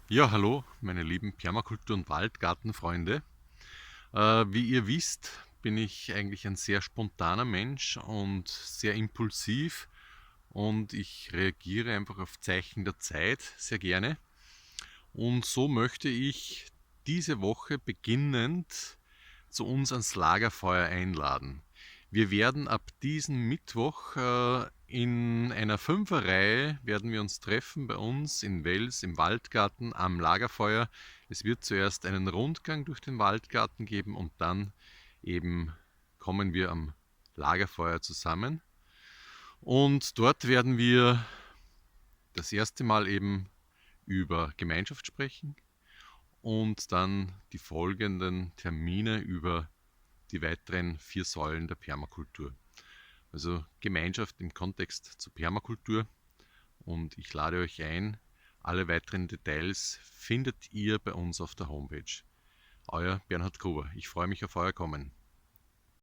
Ja, hallo, meine lieben Permakultur- und Waldgartenfreunde. Wie ihr wisst, bin ich eigentlich ein sehr spontaner Mensch und sehr impulsiv und ich reagiere einfach auf Zeichen der Zeit sehr gerne. Und so möchte ich diese Woche beginnend zu uns ans Lagerfeuer einladen. Wir werden ab diesem Mittwoch in einer Fünferreihe werden wir uns treffen bei uns in Wels im Waldgarten am Lagerfeuer. Es wird zuerst einen Rundgang durch den Waldgarten geben und dann eben kommen wir am Lagerfeuer zusammen. Und dort werden wir das erste Mal eben über Gemeinschaft sprechen und dann die folgenden Termine über die weiteren 4 Säulen der Permakultur. Also Gemeinschaft im Kontext zur Permakultur und ich lade euch ein. Alle weiteren Details findet ihr bei uns auf der Homepage. Euer Bernhard Gruber. Ich freue mich auf euer Kommen.